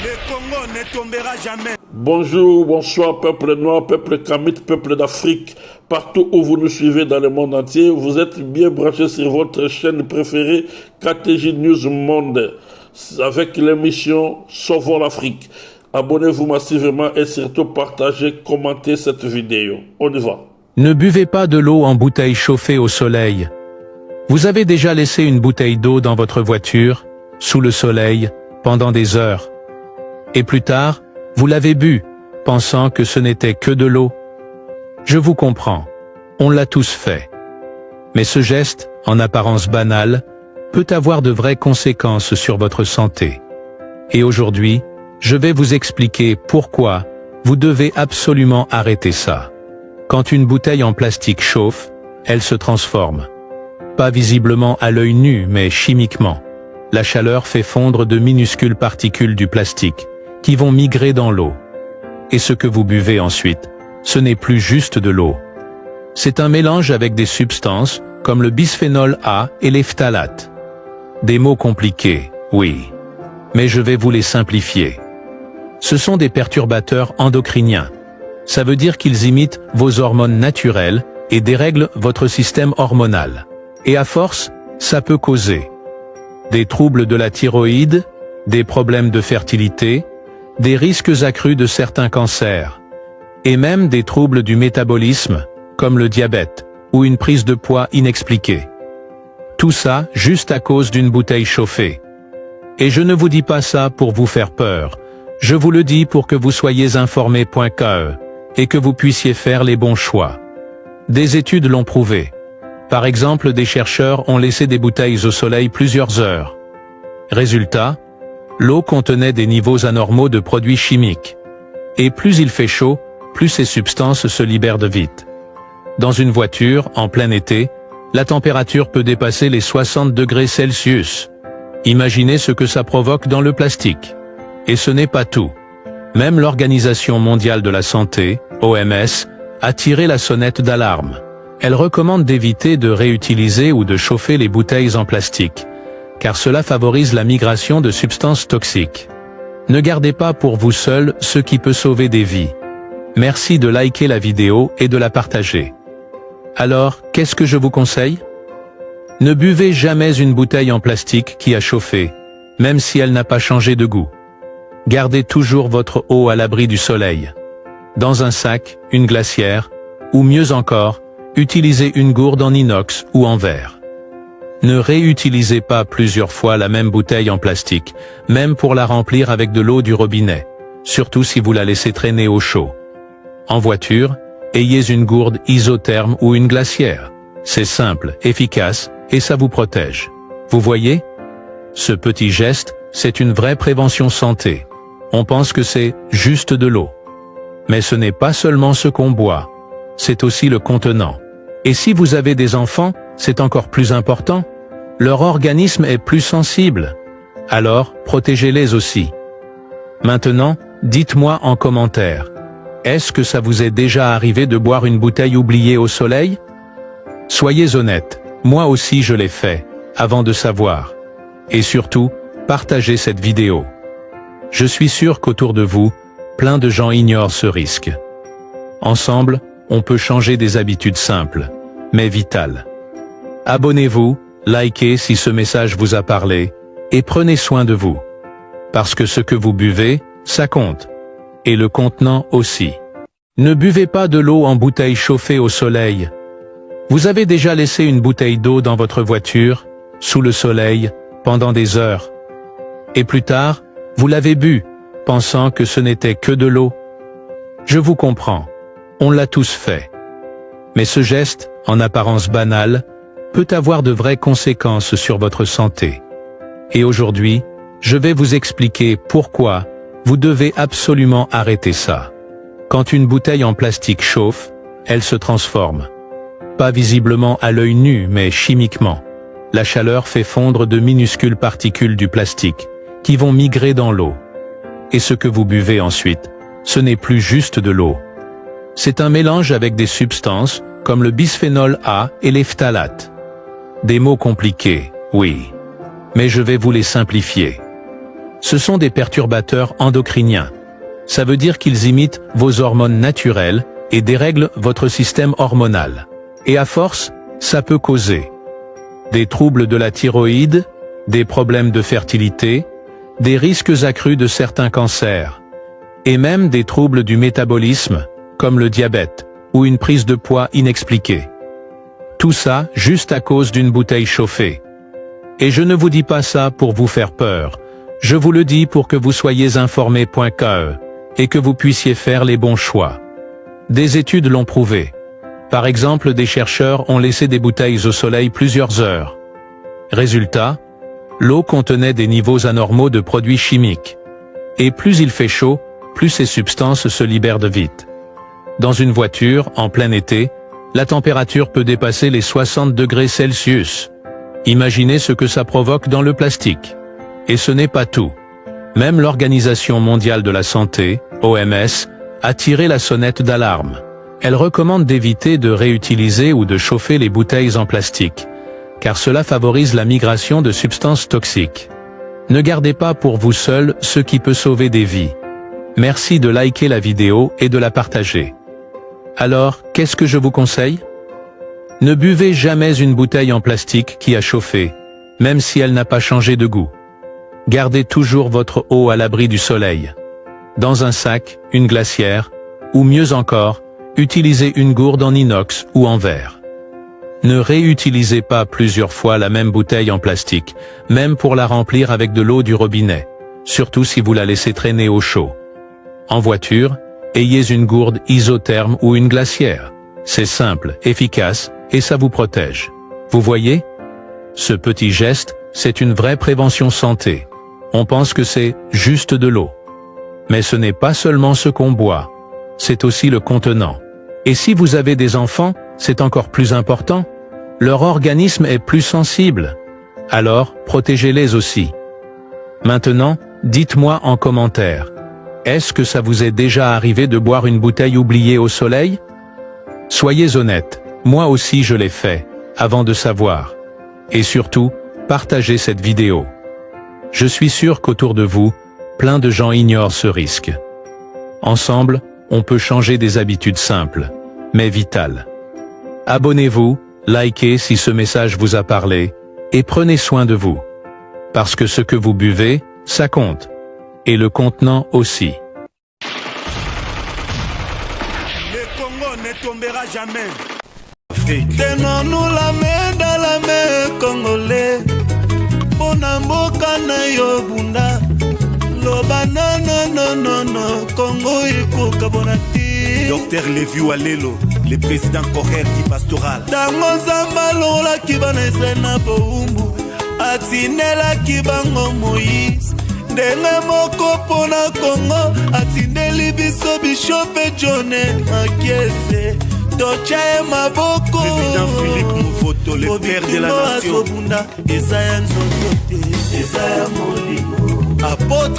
Le Congo ne tombera jamais. Bonjour, bonsoir, peuple noir, peuple kamite, peuple d'Afrique. Partout où vous nous suivez dans le monde entier, vous êtes bien branchés sur votre chaîne préférée, KTJ News Monde, avec l'émission Sauvons l'Afrique. Abonnez-vous massivement et surtout partagez, commentez cette vidéo. On y va. Ne buvez pas de l'eau en bouteille chauffée au soleil. Vous avez déjà laissé une bouteille d'eau dans votre voiture, sous le soleil, pendant des heures. Et plus tard, vous l'avez bu, pensant que ce n'était que de l'eau. Je vous comprends, on l'a tous fait. Mais ce geste, en apparence banal, peut avoir de vraies conséquences sur votre santé. Et aujourd'hui, je vais vous expliquer pourquoi vous devez absolument arrêter ça. Quand une bouteille en plastique chauffe, elle se transforme. Pas visiblement à l'œil nu, mais chimiquement. La chaleur fait fondre de minuscules particules du plastique, qui vont migrer dans l'eau. Et ce que vous buvez ensuite, ce n'est plus juste de l'eau. C'est un mélange avec des substances, comme le bisphénol A et les phtalates. Des mots compliqués, oui. Mais je vais vous les simplifier. Ce sont des perturbateurs endocriniens. Ça veut dire qu'ils imitent vos hormones naturelles et dérèglent votre système hormonal. Et à force, ça peut causer des troubles de la thyroïde, des problèmes de fertilité, des risques accrus de certains cancers, et même des troubles du métabolisme, comme le diabète, ou une prise de poids inexpliquée. Tout ça juste à cause d'une bouteille chauffée. Et je ne vous dis pas ça pour vous faire peur, je vous le dis pour que vous soyez informés.ke, et que vous puissiez faire les bons choix. Des études l'ont prouvé. Par exemple, des chercheurs ont laissé des bouteilles au soleil plusieurs heures. Résultat, l'eau contenait des niveaux anormaux de produits chimiques. Et plus il fait chaud, plus ces substances se libèrent de vite. Dans une voiture, en plein été, la température peut dépasser les 60 degrés Celsius. Imaginez ce que ça provoque dans le plastique. Et ce n'est pas tout. Même l'Organisation mondiale de la santé, OMS, a tiré la sonnette d'alarme. Elle recommande d'éviter de réutiliser ou de chauffer les bouteilles en plastique, car cela favorise la migration de substances toxiques. Ne gardez pas pour vous seul ce qui peut sauver des vies. Merci de liker la vidéo et de la partager. Alors, qu'est-ce que je vous conseille? Ne buvez jamais une bouteille en plastique qui a chauffé, même si elle n'a pas changé de goût. Gardez toujours votre eau à l'abri du soleil. Dans un sac, une glacière, ou mieux encore, utilisez une gourde en inox ou en verre. Ne réutilisez pas plusieurs fois la même bouteille en plastique, même pour la remplir avec de l'eau du robinet, surtout si vous la laissez traîner au chaud. En voiture, ayez une gourde isotherme ou une glacière. C'est simple, efficace, et ça vous protège. Vous voyez? Ce petit geste, c'est une vraie prévention santé. On pense que c'est juste de l'eau. Mais ce n'est pas seulement ce qu'on boit, c'est aussi le contenant. Et si vous avez des enfants, c'est encore plus important. Leur organisme est plus sensible. Alors, protégez-les aussi. Maintenant, dites-moi en commentaire. Est-ce que ça vous est déjà arrivé de boire une bouteille oubliée au soleil? Soyez honnête, moi aussi je l'ai fait, avant de savoir. Et surtout, partagez cette vidéo. Je suis sûr qu'autour de vous, plein de gens ignorent ce risque. Ensemble, on peut changer des habitudes simples, mais vitales. Abonnez-vous, likez si ce message vous a parlé, et prenez soin de vous. Parce que ce que vous buvez, ça compte. Et le contenant aussi. Ne buvez pas de l'eau en bouteille chauffée au soleil. Vous avez déjà laissé une bouteille d'eau dans votre voiture, sous le soleil, pendant des heures. Et plus tard, vous l'avez bu, pensant que ce n'était que de l'eau. Je vous comprends. On l'a tous fait. Mais ce geste, en apparence banal, peut avoir de vraies conséquences sur votre santé. Et aujourd'hui, je vais vous expliquer pourquoi vous devez absolument arrêter ça. Quand une bouteille en plastique chauffe, elle se transforme. Pas visiblement à l'œil nu, mais chimiquement. La chaleur fait fondre de minuscules particules du plastique, qui vont migrer dans l'eau. Et ce que vous buvez ensuite, ce n'est plus juste de l'eau. C'est un mélange avec des substances, comme le bisphénol A et les phtalates. Des mots compliqués, oui. Mais je vais vous les simplifier. Ce sont des perturbateurs endocriniens. Ça veut dire qu'ils imitent vos hormones naturelles et dérèglent votre système hormonal. Et à force, ça peut causer des troubles de la thyroïde, des problèmes de fertilité, des risques accrus de certains cancers, et même des troubles du métabolisme, comme le diabète, ou une prise de poids inexpliquée. Tout ça juste à cause d'une bouteille chauffée. Et je ne vous dis pas ça pour vous faire peur, je vous le dis pour que vous soyez informés.ke, et que vous puissiez faire les bons choix. Des études l'ont prouvé. Par exemple, des chercheurs ont laissé des bouteilles au soleil plusieurs heures. Résultat, l'eau contenait des niveaux anormaux de produits chimiques. Et plus il fait chaud, plus ces substances se libèrent de vite. Dans une voiture, en plein été, la température peut dépasser les 60 degrés Celsius. Imaginez ce que ça provoque dans le plastique. Et ce n'est pas tout. Même l'Organisation mondiale de la santé, OMS, a tiré la sonnette d'alarme. Elle recommande d'éviter de réutiliser ou de chauffer les bouteilles en plastique, car cela favorise la migration de substances toxiques. Ne gardez pas pour vous seul ce qui peut sauver des vies. Merci de liker la vidéo et de la partager. Alors, qu'est-ce que je vous conseille? Ne buvez jamais une bouteille en plastique qui a chauffé, même si elle n'a pas changé de goût. Gardez toujours votre eau à l'abri du soleil. Dans un sac, une glacière, ou mieux encore, utilisez une gourde en inox ou en verre. Ne réutilisez pas plusieurs fois la même bouteille en plastique, même pour la remplir avec de l'eau du robinet, surtout si vous la laissez traîner au chaud. En voiture, ayez une gourde isotherme ou une glacière. C'est simple, efficace, et ça vous protège. Vous voyez? Ce petit geste, c'est une vraie prévention santé. On pense que c'est juste de l'eau. Mais ce n'est pas seulement ce qu'on boit, c'est aussi le contenant. Et si vous avez des enfants, c'est encore plus important. Leur organisme est plus sensible. Alors, protégez-les aussi. Maintenant, dites-moi en commentaire. Est-ce que ça vous est déjà arrivé de boire une bouteille oubliée au soleil? Soyez honnête, moi aussi je l'ai fait, avant de savoir. Et surtout, partagez cette vidéo. Je suis sûr qu'autour de vous, plein de gens ignorent ce risque. Ensemble, on peut changer des habitudes simples, mais vitales. Abonnez-vous, likez si ce message vous a parlé, et prenez soin de vous. Parce que ce que vous buvez, ça compte. Et le contenant aussi. Le Congo ne tombera jamais. Tenons-nous la main dans la main, Congolais. Bonamboka na yo bunda. Loba non, Congo iko kabonati. Docteur Lévi Walelo, le président Correr du pastoral. Dango zamba lola kibana esena boumbu. Atinela kibango Moïse. Ndenge moko pona Congo atindeli biso bishope Jone Makiese tochae maboko. Président Philippe Moufoto, le père de la nation. Eza ya nzoto te, eza ya molimo. Apôtre